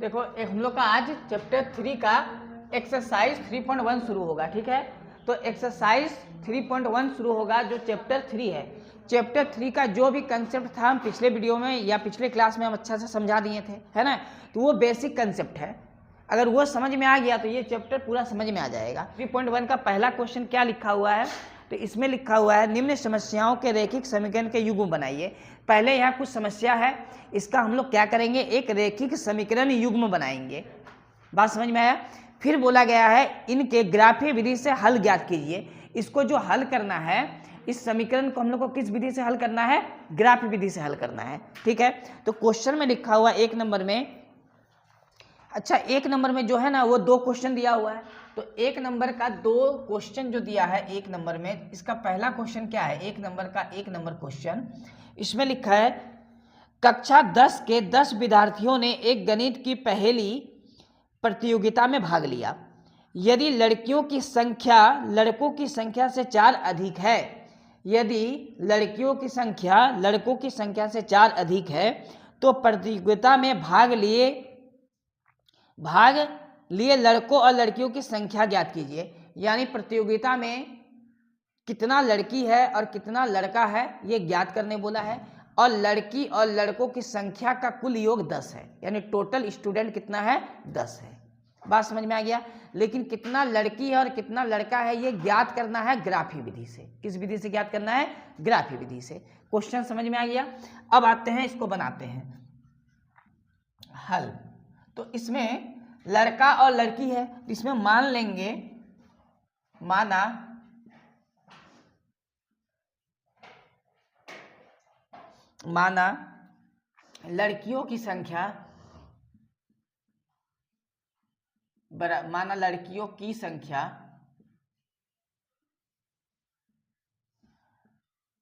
देखो एक हम लोग का आज चैप्टर 3 का एक्सरसाइज 3.1 शुरू होगा, ठीक है। तो एक्सरसाइज 3.1 शुरू होगा जो चैप्टर 3 है। चैप्टर 3 का जो भी कंसेप्ट था हम पिछले वीडियो में या पिछले क्लास में हम अच्छा से समझा दिए थे, है ना। तो वो बेसिक कंसेप्ट है, अगर वो समझ में आ गया तो ये चैप्टर पूरा समझ में आ जाएगा। 3.1 का पहला क्वेश्चन क्या लिखा हुआ है, तो इसमें लिखा हुआ है निम्न समस्याओं के रैखिक समीकरण के युग्म बनाइए। पहले यहाँ कुछ समस्या है, इसका हम लोग क्या करेंगे, एक रैखिक समीकरण युग्म बनाएंगे। बात समझ में आया। फिर बोला गया है इनके ग्राफीय विधि से हल ज्ञात कीजिए। इसको जो हल करना है, इस समीकरण को हम लोग को किस विधि से हल करना है, ग्राफीय विधि से हल करना है, ठीक है। तो क्वेश्चन में लिखा हुआ 1 नंबर में, अच्छा 1 नंबर में जो है ना वो 2 क्वेश्चन दिया हुआ है। तो 1 नंबर का 2 क्वेश्चन जो दिया है 1 नंबर में, इसका पहला क्वेश्चन क्या है, 1 नंबर का 1 नंबर क्वेश्चन, इसमें लिखा है कक्षा 10 के 10 विद्यार्थियों ने एक गणित की पहेली प्रतियोगिता में भाग लिया। यदि लड़कियों की संख्या लड़कों की संख्या से 4 अधिक है, यदि लड़कियों की संख्या लड़कों की संख्या से 4 अधिक है तो प्रतियोगिता में भाग लिए लड़कों और लड़कियों की संख्या ज्ञात कीजिए। यानी प्रतियोगिता में कितना लड़की है और कितना लड़का है ये ज्ञात करने बोला है, और लड़की और लड़कों की संख्या का कुल योग 10 है, यानी टोटल स्टूडेंट कितना है, 10 है। बात समझ में आ गया। लेकिन कितना लड़की है और कितना लड़का है ये ज्ञात करना है ग्राफीय विधि से। किस विधि से ज्ञात करना है, ग्राफीय विधि से। क्वेश्चन समझ में आ गया। अब आते हैं इसको बनाते हैं हल। तो इसमें लड़का और लड़की है, इसमें मान लेंगे, माना लड़कियों की संख्या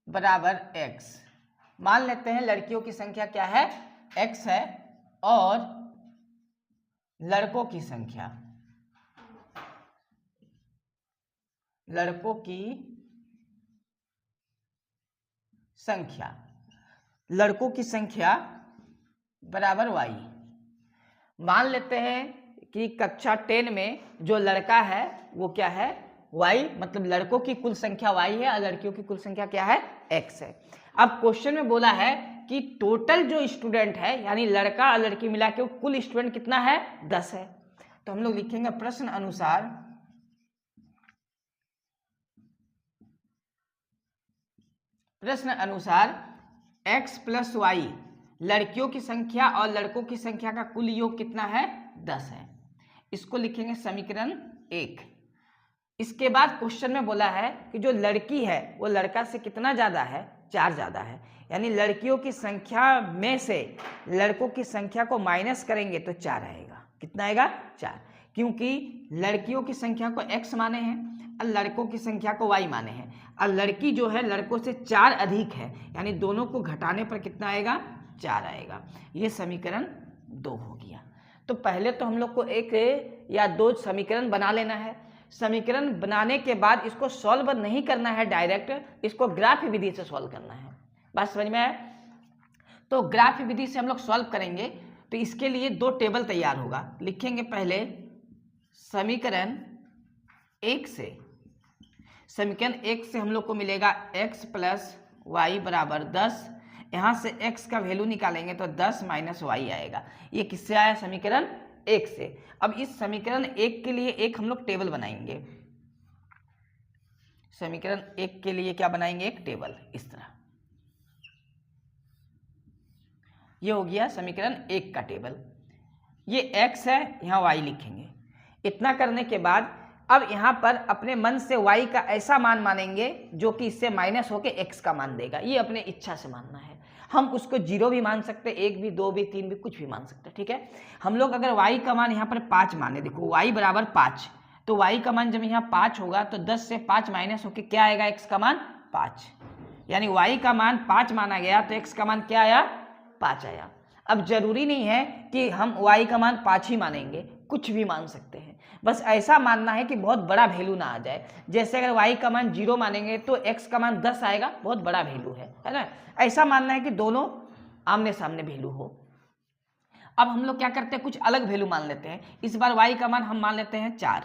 बराबर x। मान लेते हैं लड़कियों की संख्या क्या है, x है, और लड़कों की संख्या बराबर y। मान लेते हैं कि कक्षा 10 में जो लड़का है वो क्या है, y, मतलब लड़कों की कुल संख्या y है और लड़कियों की कुल संख्या क्या है, x है। अब क्वेश्चन में बोला है कि टोटल जो स्टूडेंट है यानी लड़का और लड़की मिला के कुल स्टूडेंट कितना है, 10 है। तो हम लोग लिखेंगे प्रश्न अनुसार x प्लस y लड़कियों की संख्या और लड़कों की संख्या का कुल योग कितना है, 10 है। इसको लिखेंगे समीकरण 1। इसके बाद क्वेश्चन में बोला है कि जो लड़की है वो लड़का से कितना ज्यादा है, 4 ज्यादा है। यानी लड़कियों की संख्या में से लड़कों की संख्या को माइनस करेंगे तो 4 आएगा। कितना आएगा, 4, क्योंकि लड़कियों की संख्या को x माने हैं और लड़कों की संख्या को y माने हैं, और लड़की जो है लड़कों से 4 अधिक है, यानी दोनों को घटाने पर कितना आएगा, 4 आएगा। ये समीकरण 2 हो गया। तो पहले तो हम लोग को 1 या 2 समीकरण बना लेना है। समीकरण बनाने के बाद इसको सॉल्व नहीं करना है डायरेक्ट, इसको ग्राफीय विधि से सॉल्व करना है। बात समझ में आया। तो ग्राफीय विधि से हम लोग सॉल्व करेंगे तो इसके लिए 2 टेबल तैयार होगा। लिखेंगे पहले समीकरण 1 से, समीकरण 1 से हम लोग को मिलेगा x प्लस वाई बराबर 10। यहाँ से x का वैल्यू निकालेंगे तो 10 माइनस वाई आएगा। ये किससे आया, समीकरण 1 से। अब इस समीकरण 1 के लिए एक हम लोग टेबल बनाएंगे। समीकरण 1 के लिए क्या बनाएंगे, एक टेबल इस तरह। ये हो गया समीकरण 1 का टेबल। ये x है, यहाँ y लिखेंगे। इतना करने के बाद अब यहाँ पर अपने मन से y का ऐसा मान मानेंगे जो कि इससे माइनस होके x का मान देगा। ये अपने इच्छा से मानना है। हम उसको 0 भी मान सकते, 1 भी, 2 भी, 3 भी, कुछ भी मान सकते, ठीक है। हम लोग अगर y का मान यहाँ पर 5 माने, देखो y बराबर 5, तो y का मान जब यहाँ 5 होगा तो 10 से 5 माइनस होके क्या आएगा, x का मान 5। यानी y का मान 5 माना गया तो x का मान क्या आया, 5 आया। अब जरूरी नहीं है कि हम y का मान 5 ही मानेंगे, कुछ भी मान सकते हैं। बस ऐसा मानना है कि बहुत बड़ा वैल्यू ना आ जाए। जैसे अगर y का मान 0 मानेंगे तो x का मान 10 आएगा, बहुत बड़ा वैल्यू है ना। ऐसा मानना है कि दोनों आमने सामने वैल्यू हो। अब हम लोग क्या करते हैं, कुछ अलग वैल्यू मान लेते हैं। इस बार y का मान हम मान लेते हैं 4,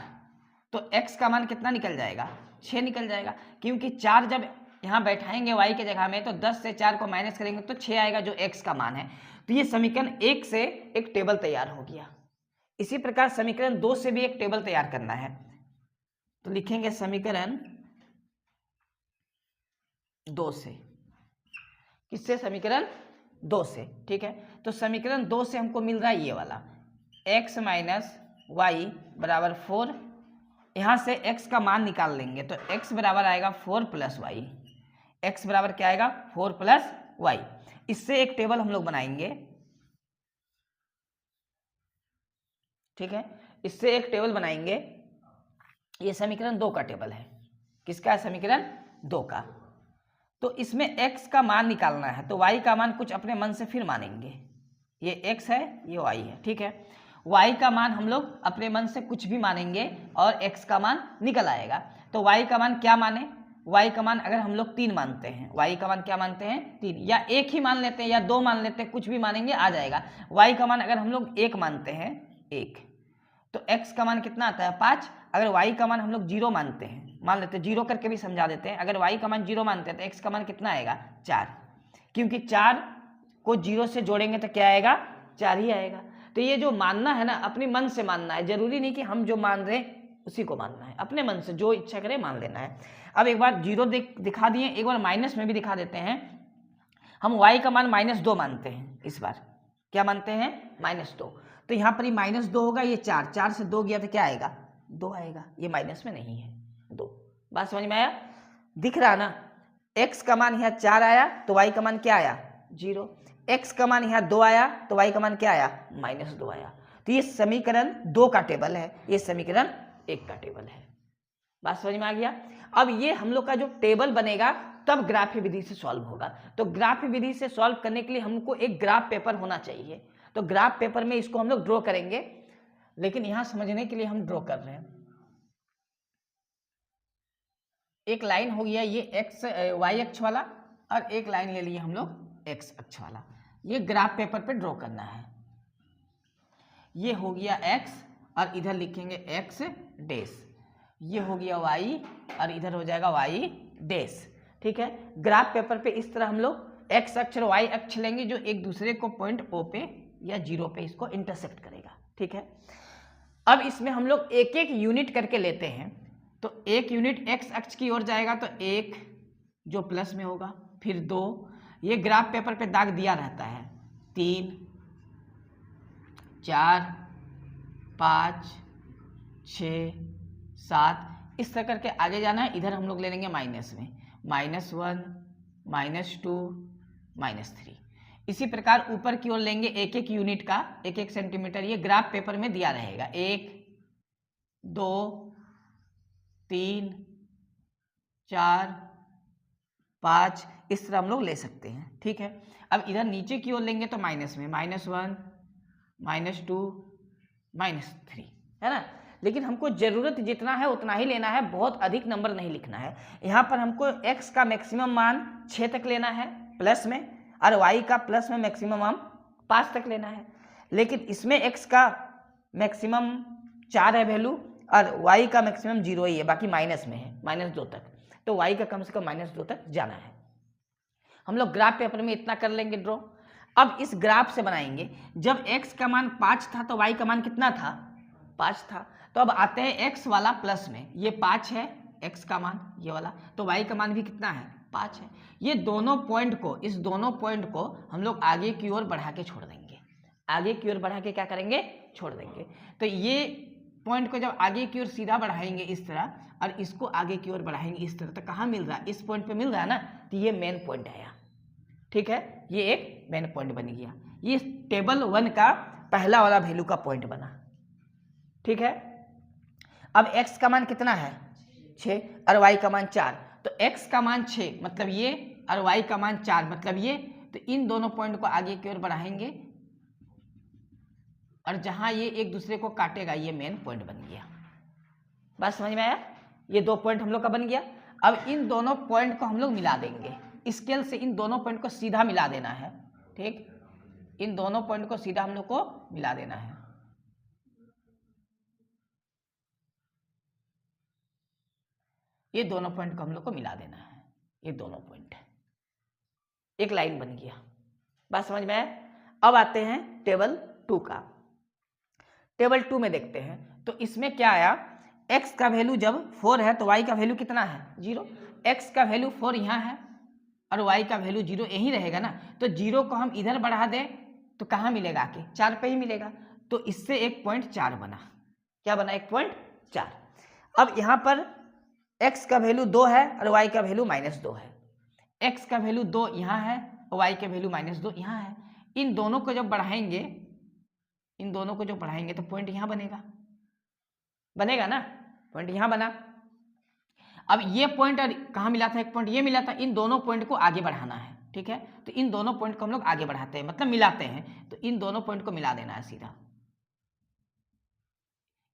तो x का मान कितना निकल जाएगा, 6 निकल जाएगा, क्योंकि 4 जब यहाँ बैठाएंगे y के जगह में तो 10 से 4 को माइनस करेंगे तो 6 आएगा जो x का मान है। तो ये समीकरण 1 से एक टेबल तैयार हो गया। इसी प्रकार समीकरण 2 से भी एक टेबल तैयार करना है, तो लिखेंगे समीकरण 2 से, किससे, समीकरण 2 से, ठीक है। तो समीकरण 2 से हमको मिल रहा है ये वाला x माइनस वाई बराबर 4, यहाँ से x का मान निकाल लेंगे तो x बराबर आएगा 4 प्लस वाई, x बराबर क्या आएगा 4 प्लस वाई। इससे एक टेबल हम लोग बनाएंगे, ठीक है, इससे एक टेबल बनाएंगे। ये समीकरण 2 का टेबल है, किसका है, समीकरण 2 का। तो इसमें x का मान निकालना है, तो y का मान कुछ अपने मन से फिर मानेंगे, ये x है ये y है, ठीक है। y का मान हम लोग अपने मन से कुछ भी मानेंगे और x का मान निकल आएगा। तो y का मान क्या माने, y का मान अगर हम लोग 3 मानते हैं, y का मान क्या मानते हैं 3, या 1 ही मान लेते हैं या 2 मान लेते हैं, कुछ भी मानेंगे आ जाएगा। y का मान अगर हम लोग 1 मानते हैं 1, तो x का मान कितना आता है 5। अगर y का मान हम लोग 0 मानते हैं, मान लेते हैं 0 करके भी समझा देते हैं, अगर y का मान 0 मानते हैं तो x का मान कितना आएगा 4, क्योंकि 4 को 0 से जोड़ेंगे तो क्या आएगा 4 ही आएगा। तो ये जो मानना है ना अपने मन से मानना है, जरूरी नहीं कि हम जो मान रहे हैं उसी को मानना है, अपने मन से जो इच्छा करे मान लेना है। अब एक बार 0 दिखा दिए, एक बार माइनस में भी दिखा देते हैं। हम y का मान -2 मानते हैं, इस बार क्या मानते हैं -2, तो यहाँ पर ही -2 होगा, ये 4 से 2 गया तो क्या आएगा 2 आएगा, ये माइनस में नहीं है 2। बात समझ में आया, दिख रहा ना, x का मान यहाँ 4 आया तो y का मान क्या आया 0, x का मान यहाँ 2 आया तो y का मान क्या आया -2 आया। तो ये समीकरण 2 का टेबल है, ये समीकरण 1 का टेबल है। बात समझ में आ गया। अब ये हम लोग का जो टेबल बनेगा तब ग्राफ विधि से सॉल्व होगा। तो ग्राफ विधि से सॉल्व करने के लिए हमको एक ग्राफ पेपर होना चाहिए, तो ग्राफ पेपर में इसको हम लोग ड्रॉ करेंगे, लेकिन यहां समझने के लिए हम ड्रॉ कर रहे हैं। एक लाइन हो गया ये y अक्ष वाला, और एक लाइन ले लिए हम लोग x अक्ष वाला, ये ग्राफ पेपर पे ड्रॉ करना है। ये हो गया x और इधर लिखेंगे x डैश, ये हो गया y और इधर हो जाएगा y डैश, ठीक है। ग्राफ पेपर पे इस तरह हम लोग x अक्ष और y अक्ष लेंगे जो एक दूसरे को पॉइंट O पे या 0 पे इसको इंटरसेक्ट करेगा, ठीक है। अब इसमें हम लोग एक एक यूनिट करके लेते हैं, तो एक यूनिट x अक्ष की ओर जाएगा तो 1 जो प्लस में होगा, फिर 2, ये ग्राफ पेपर पे दाग दिया रहता है, 3 4 5 6 7, इस तरह करके आगे जाना है। इधर हम लोग ले लेंगे माइनस में, -1 -2 -3, इसी प्रकार ऊपर की ओर लेंगे एक एक यूनिट का 1 सेंटीमीटर, ये ग्राफ पेपर में दिया रहेगा, 1 2 3 4 5, इस तरह हम लोग ले सकते हैं, ठीक है। अब इधर नीचे की ओर लेंगे तो माइनस में, -1 -2 -3, है ना। लेकिन हमको जरूरत जितना है उतना ही लेना है, बहुत अधिक नंबर नहीं लिखना है। यहाँ पर हमको x का मैक्सिमम मान 6 तक लेना है प्लस में, और y का प्लस में मैक्सिमम मान 5 तक लेना है। लेकिन इसमें x का मैक्सिमम 4 है वैल्यू, और y का मैक्सिमम 0 ही है, बाकी माइनस में है, -2 तक, तो y का कम से कम -2 तक जाना है। हम लोग ग्राफ पेपर में इतना कर लेंगे ड्रॉ। अब इस ग्राफ से बनाएंगे, जब x का मान 5 था तो y का मान कितना था 5 था, तो अब आते हैं x वाला प्लस में, ये 5 है x का मान ये वाला, तो y का मान भी कितना है 5 है। ये दोनों पॉइंट को, इस दोनों पॉइंट को हम लोग आगे की ओर बढ़ा के छोड़ देंगे, आगे की ओर बढ़ा के क्या करेंगे छोड़ देंगे। तो ये पॉइंट को जब आगे की ओर सीधा बढ़ाएंगे इस तरह, और इसको आगे की ओर बढ़ाएंगे इस तरह, तो कहाँ मिल रहा है इस पॉइंट पे मिल रहा है ना, तो ये मेन पॉइंट आया, ठीक है, ये एक मेन पॉइंट बन गया। ये टेबल 1 का पहला वाला वैल्यू का पॉइंट बना, ठीक है। अब x का मान कितना है 6 और y का मान 4, तो x का मान 6 मतलब ये, और y का मान 4 मतलब ये, तो इन दोनों पॉइंट को आगे की ओर बढ़ाएंगे, और जहां ये एक दूसरे को काटेगा ये मेन पॉइंट बन गया। बात समझ में आया, ये 2 पॉइंट हम लोग का बन गया। अब इन दोनों पॉइंट को हम लोग मिला देंगे, स्केल से इन दोनों पॉइंट को सीधा मिला देना है, ठीक। इन दोनों पॉइंट को सीधा हम लोग को मिला देना है। ये दोनों पॉइंट को हम लोग को मिला देना है, ये दोनों पॉइंट, एक लाइन बन गया। बात समझ में आया? अब आते हैं टेबल 2 का। टेबल 2 में देखते हैं तो इसमें क्या आया, x का वैल्यू जब 4 है तो y का वैल्यू कितना है 0। x का वैल्यू 4 यहाँ है और y का वैल्यू 0 यही रहेगा ना, तो 0 को हम इधर बढ़ा दें तो कहाँ मिलेगा आके 4 पे ही मिलेगा, तो इससे 1.4 बना। क्या बना 1.4। अब यहाँ पर x का वैल्यू 2 है और y का वैल्यू -2 है। x का वैल्यू 2 यहाँ है और y का वैल्यू -2 यहाँ है। इन दोनों को जब बढ़ाएंगे, इन दोनों को जब बढ़ाएंगे तो पॉइंट यहाँ बनेगा, बनेगा ना, पॉइंट यहाँ बना। अब ये पॉइंट कहाँ मिला था, एक पॉइंट ये मिला था, इन दोनों पॉइंट को आगे बढ़ाना है, ठीक है। तो इन दोनों पॉइंट को हम लोग आगे बढ़ाते हैं, मतलब मिलाते हैं, तो इन दोनों पॉइंट को मिला देना है सीधा।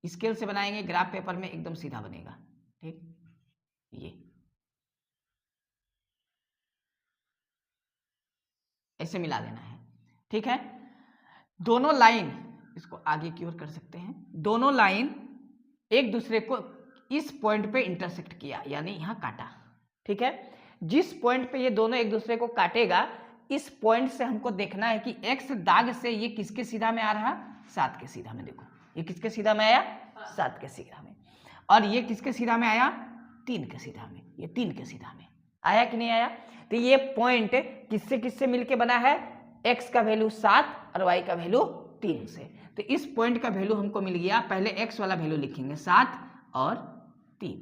स्केल से बनाएंगे, ग्राफ पेपर में एकदम सीधा बनेगा, ठीक। ये ऐसे मिला देना है, ठीक है। दोनों लाइन, इसको आगे की ओर कर सकते हैं, दोनों लाइन एक दूसरे को इस पॉइंट पे इंटरसेक्ट किया, यानी यहाँ काटा, ठीक है। जिस पॉइंट पे ये दोनों एक दूसरे को काटेगा, इस पॉइंट से हमको देखना है कि x दाग से ये किसके सीधा में आ रहा, 7 के सीधा में। देखो ये किसके सीधा में आया, 7 के सीधा में, और ये किसके सीधा में आया, 3 के सीधा में। ये 3 के सीधा में आया कि नहीं आया। तो ये पॉइंट किससे किससे मिलके बना है, x का वैल्यू 7 और y का वैल्यू 3 से। तो इस पॉइंट का वैल्यू हमको मिल गया, पहले x वाला वैल्यू लिखेंगे 7 और 3।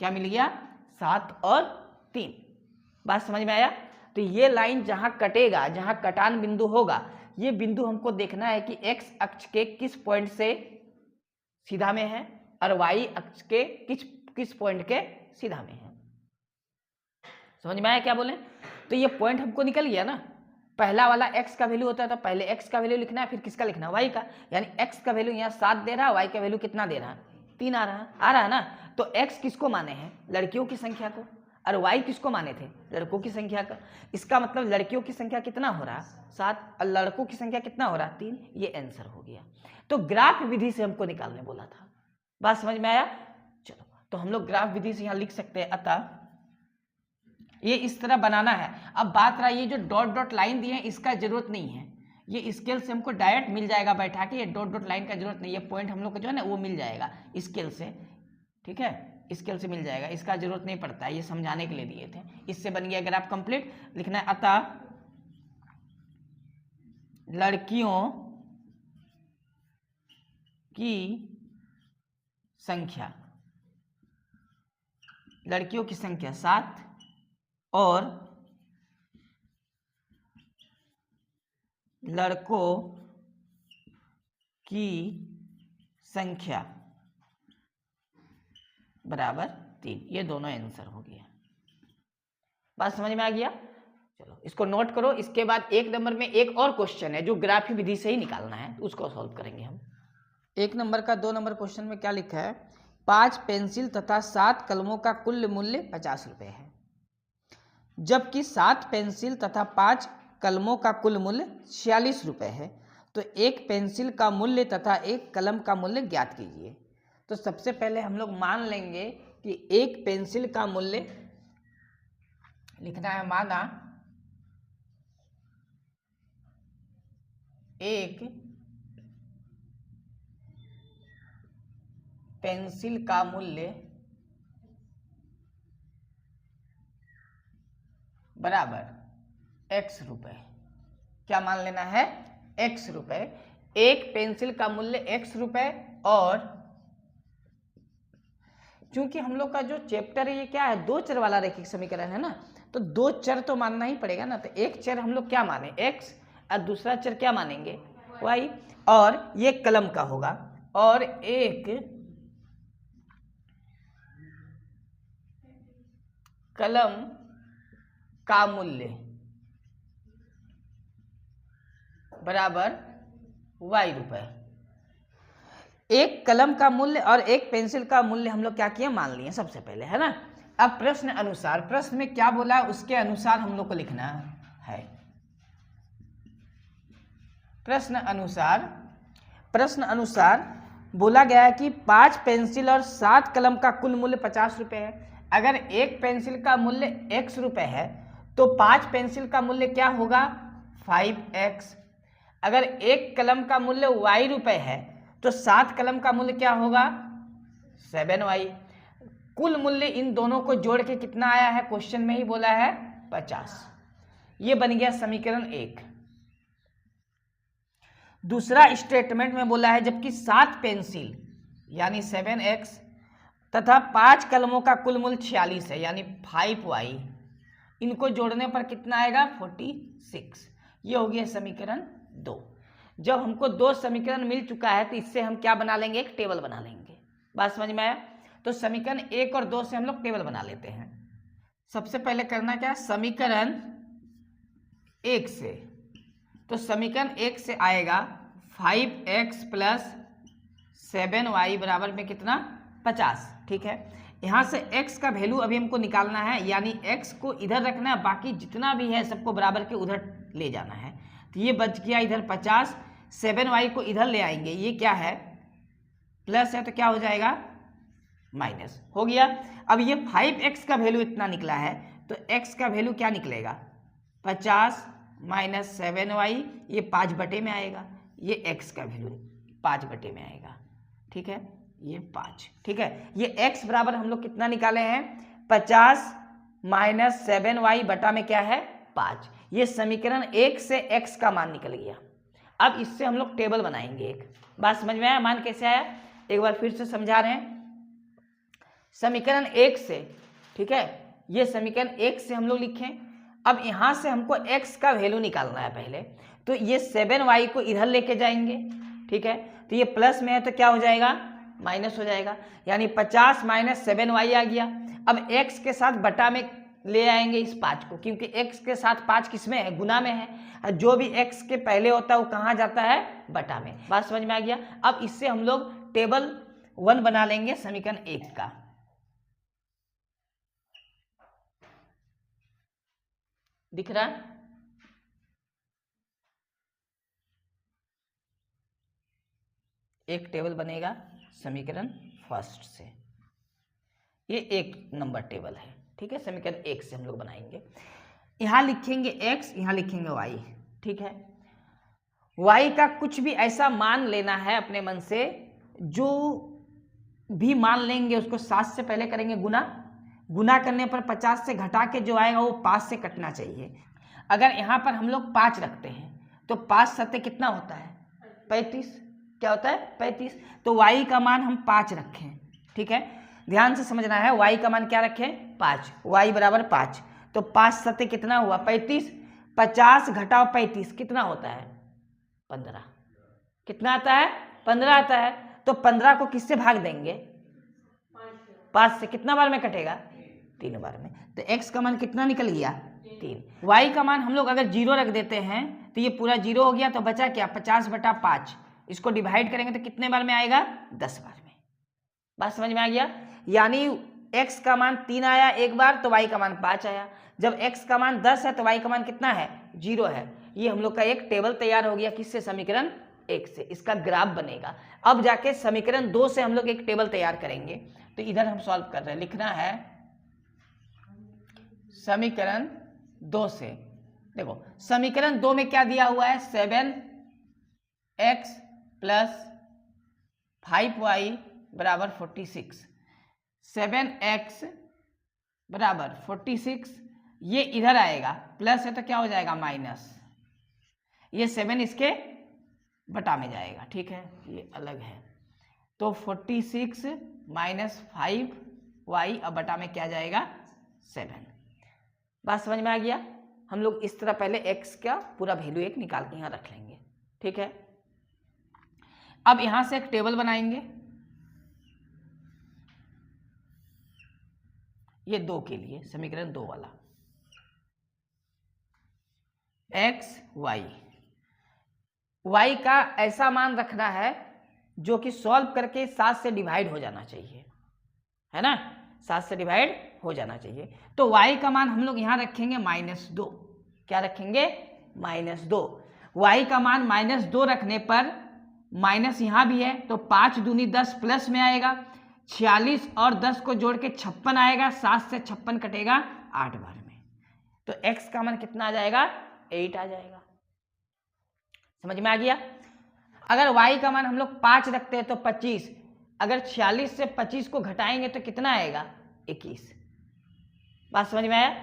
क्या मिल गया, 7 और 3। बात समझ में आया। तो ये लाइन जहां कटेगा, जहां कटान बिंदु होगा, ये बिंदु हमको देखना है कि x अक्ष के किस पॉइंट से सीधा में है और y अक्ष के किस पॉइंट के सीधा में है। समझ में आया क्या बोले। तो ये पॉइंट हमको निकल गया ना। पहला वाला x का वैल्यू होता है तो पहले x का वैल्यू लिखना है, फिर किसका लिखना है, y का। यानी x का वैल्यू यहाँ 7 दे रहा है, y का वैल्यू कितना दे रहा है, 3 आ रहा है ना। तो x किसको माने हैं, लड़कियों की संख्या को, और y किसको माने थे, लड़कों की संख्या का। इसका मतलब लड़कियों की संख्या कितना हो रहा, 7, और लड़कों की संख्या कितना हो रहा, 3। ये आंसर हो गया। तो ग्राफ विधि से हमको निकालने बोला था। बात समझ में आया। चलो तो हम लोग ग्राफ विधि से यहाँ लिख सकते हैं, अतः ये इस तरह बनाना है। अब बात रहा, ये जो डॉट डॉट लाइन दी है इसका जरूरत नहीं है, ये स्केल से हमको डायरेक्ट मिल जाएगा बैठा के। ये डॉट डॉट लाइन का जरूरत नहीं है, पॉइंट हम लोग को जो है ना वो मिल जाएगा स्केल से, ठीक है, स्केल से मिल जाएगा, इसका जरूरत नहीं पड़ता है, ये समझाने के लिए दिए थे। इससे बन गया ग्राफ कंप्लीट। लिखना है अतः लड़कियों की संख्या, लड़कियों की संख्या 7 और लड़कों की संख्या बराबर 3। ये दोनों आंसर हो गया। बात समझ में आ गया। चलो इसको नोट करो। इसके बाद 1 नंबर में एक और क्वेश्चन है जो ग्राफी विधि से ही निकालना है, उसको सॉल्व करेंगे हम। 1 नंबर का 2 नंबर क्वेश्चन में क्या लिखा है, 5 पेंसिल तथा 7 कलमों का कुल मूल्य 50 रुपये है, जबकि 7 पेंसिल तथा 5 कलमों का कुल मूल्य 46 रुपये है। तो एक पेंसिल का मूल्य तथा एक कलम का मूल्य ज्ञात कीजिए। तो सबसे पहले हम लोग मान लेंगे कि एक पेंसिल का मूल्य लिखना है, माना एक पेंसिल का मूल्य बराबर x रुपए। क्या मान लेना है, x रुपए। एक पेंसिल का मूल्य x रुपए, और चूंकि हम लोग का जो चैप्टर है ये क्या है, 2 चर वाला रैखिक समीकरण है ना, तो 2 चर तो मानना ही पड़ेगा ना। तो एक चर हम लोग क्या माने, x, और दूसरा चर क्या मानेंगे, y, और ये कलम का होगा, और एक कलम का मूल्य बराबर y रुपए। एक कलम का मूल्य और एक पेंसिल का मूल्य हम लोग क्या किए, मान लिए सबसे पहले, है ना। अब प्रश्न अनुसार, प्रश्न में क्या बोला उसके अनुसार हम लोग को लिखना है। प्रश्न अनुसार बोला गया है कि 5 पेंसिल और 7 कलम का कुल मूल्य 50 रुपये है। अगर एक पेंसिल का मूल्य x रुपये है तो 5 पेंसिल का मूल्य क्या होगा 5x। अगर एक कलम का मूल्य y रुपये है तो 7 कलम का मूल्य क्या होगा 7y। कुल मूल्य इन दोनों को जोड़ के कितना आया है, क्वेश्चन में ही बोला है 50। ये बन गया समीकरण 1। दूसरा स्टेटमेंट में बोला है जबकि 7 पेंसिल यानी 7x तथा 5 कलमों का कुल मूल्य 46 है यानी 5y, इनको जोड़ने पर कितना आएगा 46। ये हो गया समीकरण 2। जब हमको 2 समीकरण मिल चुका है तो इससे हम क्या बना लेंगे, एक टेबल बना लेंगे। बात समझ में आया? तो समीकरण 1 और 2 से हम लोग टेबल बना लेते हैं। सबसे पहले करना क्या, समीकरण 1 से, तो समीकरण 1 से आएगा 5x प्लस 7y बराबर में कितना 50। ठीक है, यहाँ से x का वैल्यू अभी हमको निकालना है, यानी x को इधर रखना है, बाकी जितना भी है सबको बराबर के उधर ले जाना है। तो ये बच गया इधर 50, 7y को इधर ले आएंगे, ये क्या है प्लस है तो क्या हो जाएगा माइनस हो गया। अब ये 5x का वैल्यू इतना निकला है तो x का वैल्यू क्या निकलेगा 50 माइनस 7y, ये 5 बटे में आएगा, ये x का वैल्यू 5 बटे में आएगा। ठीक है, ये 5। ठीक है, ये x बराबर हम लोग कितना निकाले हैं 50 माइनस 7y बटा में क्या है 5। ये समीकरण 1 से x का मान निकल गया। अब इससे हम लोग टेबल बनाएंगे एक। बात समझ में आया? मान कैसे आया एक बार फिर से समझा रहे हैं। समीकरण 1 से, ठीक है, ये समीकरण 1 से हम लोग लिखें। अब यहाँ से हमको x का वैल्यू निकालना है पहले, तो ये 7y को इधर लेके जाएंगे। ठीक है, तो ये प्लस में है तो क्या हो जाएगा माइनस हो जाएगा, यानी 50 माइनस 7y आ गया। अब x के साथ बटा में ले आएंगे इस 5 को, क्योंकि x के साथ 5 किसमें है, गुना में है। जो भी x के पहले होता है वो कहाँ जाता है बटा में। बात समझ में आ गया? अब इससे हम लोग टेबल 1 बना लेंगे समीकरण 1 का। दिख रहा है? एक टेबल बनेगा समीकरण 1 से, ये 1 नंबर टेबल है। ठीक है, समीकरण 1 से हम लोग बनाएंगे। यहाँ लिखेंगे x, यहाँ लिखेंगे y। ठीक है, y का कुछ भी ऐसा मान लेना है अपने मन से, जो भी मान लेंगे उसको 7 से पहले करेंगे गुना। गुना करने पर 50 से घटा के जो आएगा वो 5 से कटना चाहिए। अगर यहाँ पर हम लोग 5 रखते हैं तो 5 सत्ते कितना होता है 35। क्या होता है 35। तो y का मान हम 5 रखें। ठीक है, ध्यान से समझना है, y का मान क्या रखें 5, y बराबर 5। तो 5 सत्ते कितना हुआ 35, 50 घटाओ 35 कितना होता है 15। कितना आता है 15 आता है। तो 15 को किससे भाग देंगे 5 से, कितना बार में कटेगा 3 बार में। तो x का मान कितना निकल गया 3। y का मान हम लोग अगर 0 रख देते हैं तो ये पूरा 0 हो गया, तो बचा क्या 50 बटा 5। इसको डिवाइड करेंगे तो कितने बार में आएगा 10 बार में। बात समझ में आ गया? यानी x का मान 3 आया एक बार तो y का मान 5 आया। जब x का मान 10 है तो y का मान कितना है 0 है। ये हम लोग का एक टेबल तैयार हो गया, किससे समीकरण 1 से। इसका ग्राफ बनेगा। अब जाके समीकरण 2 से हम लोग एक टेबल तैयार करेंगे। तो इधर हम सॉल्व कर रहे हैं, लिखना है समीकरण 2 से। देखो समीकरण 2 में क्या दिया हुआ है 7x प्लस 5y बराबर 46। 7x बराबर 46, ये इधर आएगा, प्लस है तो क्या हो जाएगा माइनस। ये 7 इसके बटा में जाएगा। ठीक है, ये अलग है। तो 46 माइनस 5y अब बटा में क्या जाएगा 7। बात समझ में आ गया? हम लोग इस तरह पहले x का पूरा वैल्यू एक निकाल के यहाँ रख लेंगे। ठीक है, अब यहाँ से एक टेबल बनाएंगे। ये 2 के लिए समीकरण 2 वाला x y का ऐसा मान रखना है जो कि सॉल्व करके 7 से डिवाइड हो जाना चाहिए, है ना, 7 से डिवाइड हो जाना चाहिए। तो y का मान हम लोग यहाँ रखेंगे -2। क्या रखेंगे -2। y का मान -2 रखने पर माइनस यहाँ भी है तो 5 दूनी 10 प्लस में आएगा, 46 और 10 को जोड़ के 56 आएगा, 7 से 56 कटेगा 8 बार में, तो x का मान कितना आ जाएगा 8 आ जाएगा। समझ में आ गया। अगर y का मान हम लोग 5 रखते हैं तो 25, अगर 46 से 25 को घटाएंगे तो कितना आएगा 21। बात समझ में आया।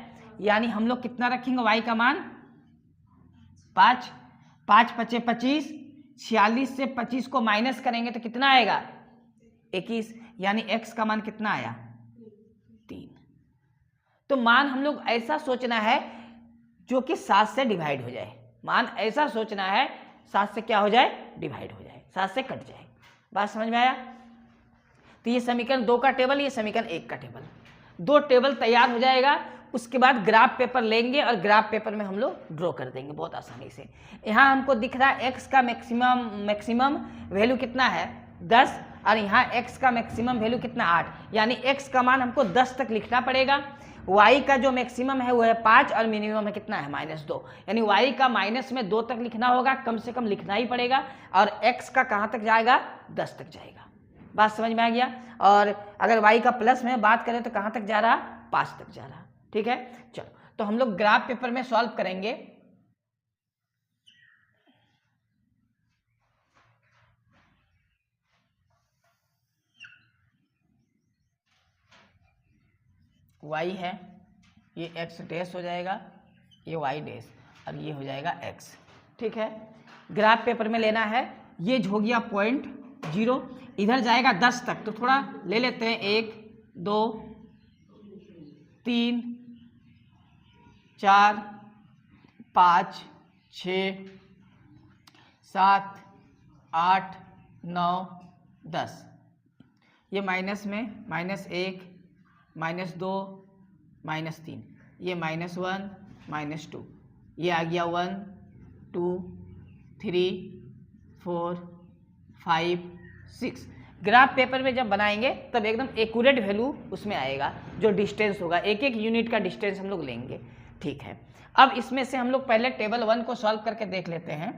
यानी हम लोग कितना रखेंगे y का मान 5, 5 × 5 = 25, 46 से 25 को माइनस करेंगे तो कितना आएगा 21, यानी x का मान कितना आया 3। तो मान हम लोग ऐसा सोचना है जो कि 7 से डिवाइड हो जाए, मान ऐसा सोचना है 7 से क्या हो जाए डिवाइड हो जाए, 7 से कट जाए। बात समझ में आया। तो ये समीकरण 2 का टेबल, ये समीकरण 1 का टेबल, 2 टेबल तैयार हो जाएगा। उसके बाद ग्राफ पेपर लेंगे और ग्राफ पेपर में हम लोग ड्रॉ कर देंगे बहुत आसानी से। यहाँ हमको दिख रहा है x का मैक्सिमम वैल्यू कितना है 10 और यहाँ x का मैक्सिमम वैल्यू कितना 8, यानी x का मान हमको 10 तक लिखना पड़ेगा। y का जो मैक्सिमम है वो है 5 और मिनिमम है कितना है -2, यानी y का माइनस में 2 तक लिखना होगा, कम से कम लिखना ही पड़ेगा। और x का कहाँ तक जाएगा 10 तक जाएगा। बात समझ में आ गया। और अगर y का प्लस में बात करें तो कहाँ तक जा रहा 5 तक जा रहा। ठीक है, चलो तो हम लोग ग्राफ पेपर में सॉल्व करेंगे। y है, ये x डैश हो जाएगा, ये y डैश और ये हो जाएगा x। ठीक है, ग्राफ पेपर में लेना है। ये हो गया पॉइंट 0, इधर जाएगा 10 तक, तो थोड़ा ले लेते हैं 1 2 3 4 5 6 7 8 9 10, ये माइनस में -1 -2 -3, ये -1 -2, ये आ गया 1 2 3 4 5 6। ग्राफ पेपर में जब बनाएंगे तब एकदम एक्यूरेट वैल्यू उसमें आएगा, जो डिस्टेंस होगा 1-1 यूनिट का डिस्टेंस हम लोग लेंगे। ठीक है, अब इसमें से हम लोग पहले टेबल 1 को सॉल्व करके देख लेते हैं।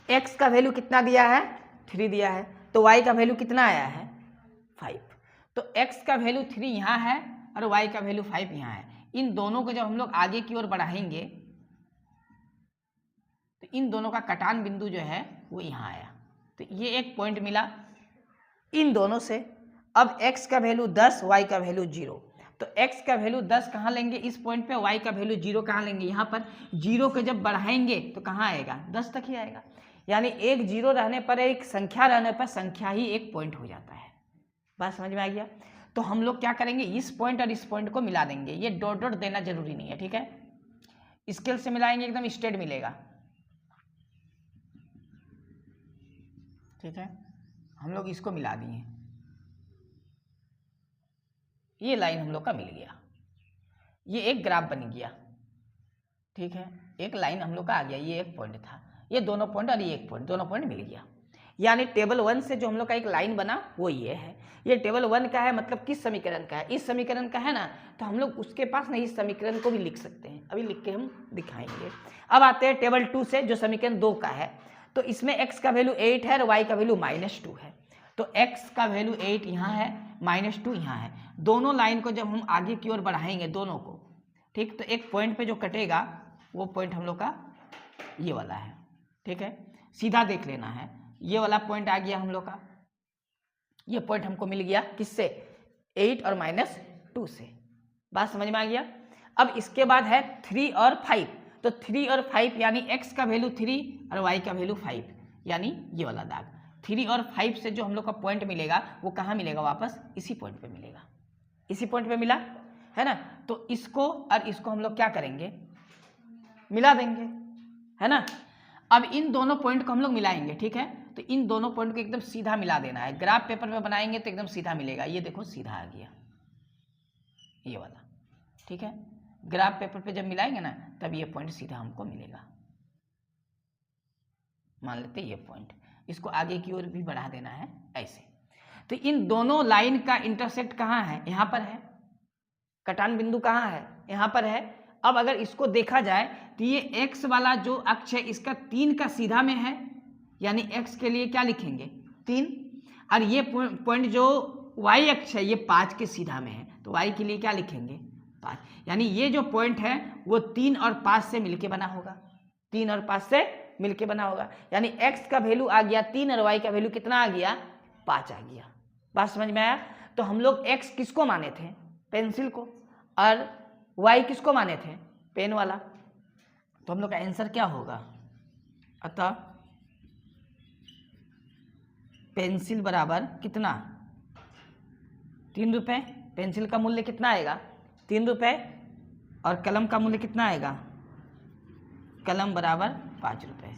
x का वैल्यू कितना दिया है 3 दिया है, तो y का वैल्यू कितना आया है 5, तो x का वैल्यू 3 यहाँ है और y का वैल्यू 5 यहाँ है। इन दोनों को जब हम लोग आगे की ओर बढ़ाएंगे तो इन दोनों का कटान बिंदु जो है वो यहाँ आया, तो ये एक पॉइंट मिला इन दोनों से। अब x का वैल्यू 10, y का वैल्यू 0, तो x का वैल्यू 10 कहाँ लेंगे इस पॉइंट पे, y का वैल्यू 0 कहाँ लेंगे यहाँ पर। 0 को जब बढ़ाएंगे तो कहाँ आएगा 10 तक ही आएगा, यानी एक 0 रहने पर, एक संख्या रहने पर संख्या ही एक पॉइंट हो जाता है। बात समझ में आ गया। तो हम लोग क्या करेंगे, इस पॉइंट और इस पॉइंट को मिला देंगे, ये डॉट डॉट देना जरूरी नहीं है। ठीक है, स्केल से मिलाएंगे एकदम स्ट्रेट मिलेगा। ठीक है, हम लोग इसको मिला दिए, ये लाइन हम लोग का मिल गया, ये एक ग्राफ बन गया। ठीक है, एक लाइन हम लोग का आ गया, ये एक पॉइंट था, ये दोनों पॉइंट और ये एक पॉइंट, दोनों पॉइंट मिल गया। यानी टेबल 1 से जो हम लोग का एक लाइन बना वो ये है। ये टेबल 1 का है, मतलब किस समीकरण का है, इस समीकरण का है ना, तो हम लोग उसके पास नहीं इस समीकरण को भी लिख सकते हैं, अभी लिख के हम दिखाएंगे। अब आते हैं टेबल 2 से जो समीकरण 2 का है। तो इसमें x का वैल्यू 8 है और y का वैल्यू -2 है, तो x का वैल्यू 8 यहाँ है, -2 यहाँ है। दोनों लाइन को जब हम आगे की ओर बढ़ाएंगे दोनों को, ठीक, तो एक पॉइंट पे जो कटेगा वो पॉइंट हम लोग का ये वाला है। ठीक है, सीधा देख लेना है, ये वाला पॉइंट आ गया हम लोग का, ये पॉइंट हमको मिल गया किससे 8 और -2 से। बात समझ में आ गया। अब इसके बाद है 3 और 5, तो 3 और 5 यानी x का वैल्यू 3 और y का वैल्यू 5, यानी ये वाला दाग। 3 और 5 से जो हम लोग का पॉइंट मिलेगा वो कहाँ मिलेगा, वापस इसी पॉइंट पे मिलेगा, इसी पॉइंट पे मिला है ना। तो इसको और इसको हम लोग क्या करेंगे, मिला देंगे, है ना। अब इन दोनों पॉइंट को हम लोग मिलाएंगे। ठीक है, तो इन दोनों पॉइंट को एकदम सीधा मिला देना है। ग्राफ पेपर में बनाएंगे तो एकदम सीधा मिलेगा, ये देखो सीधा आ गया ये वाला। ठीक है, ग्राफ पेपर पे जब मिलाएंगे ना तब ये पॉइंट सीधा हमको मिलेगा। मान लेते ये पॉइंट, इसको आगे की ओर भी बढ़ा देना है ऐसे। तो इन दोनों लाइन का इंटरसेक्ट कहाँ है, यहाँ पर है। कटान बिंदु कहाँ है, यहाँ पर है। अब अगर इसको देखा जाए तो ये x वाला जो अक्ष है इसका 3 का सीधा में है, यानी x के लिए क्या लिखेंगे 3, और ये पॉइंट जो y अक्ष है ये 5 के सीधा में है, तो y के लिए क्या लिखेंगे 5, यानी ये जो पॉइंट है वो 3 और 5 से मिलके बना होगा, 3 और 5 से मिलके बना होगा, यानी x का वैल्यू आ गया 3 और y का वैल्यू कितना आ गया 5 आ गया। बात समझ में आया? तो हम लोग x किसको माने थे पेंसिल को, और y किसको माने थे पेन वाला, तो हम लोग का आंसर क्या होगा, अतः पेंसिल बराबर कितना 3 रुपये, पेंसिल का मूल्य कितना आएगा 3 रुपये, और कलम का मूल्य कितना आएगा, कलम बराबर 5 रुपये,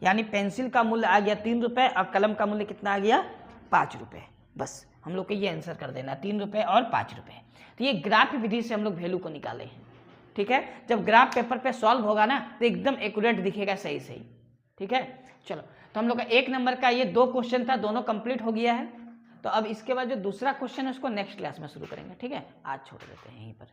यानी पेंसिल का मूल्य आ गया 3 रुपये और कलम का मूल्य कितना आ गया 5 रुपये। बस हम लोग को ये आंसर कर देना 3 रुपये और 5 रुपये। तो ये ग्राफ विधि से हम लोग वैल्यू को निकाले, ठीक है। जब ग्राफ पेपर पे सॉल्व होगा ना तो एकदम एक्यूरेट दिखेगा, सही सही, ठीक है। चलो, तो हम लोग का 1 नंबर का ये 2 क्वेश्चन था, दोनों कंप्लीट हो गया है। तो अब इसके बाद जो दूसरा क्वेश्चन है उसको नेक्स्ट क्लास में शुरू करेंगे, ठीक है। आज छोड़ देते हैं यहीं पर।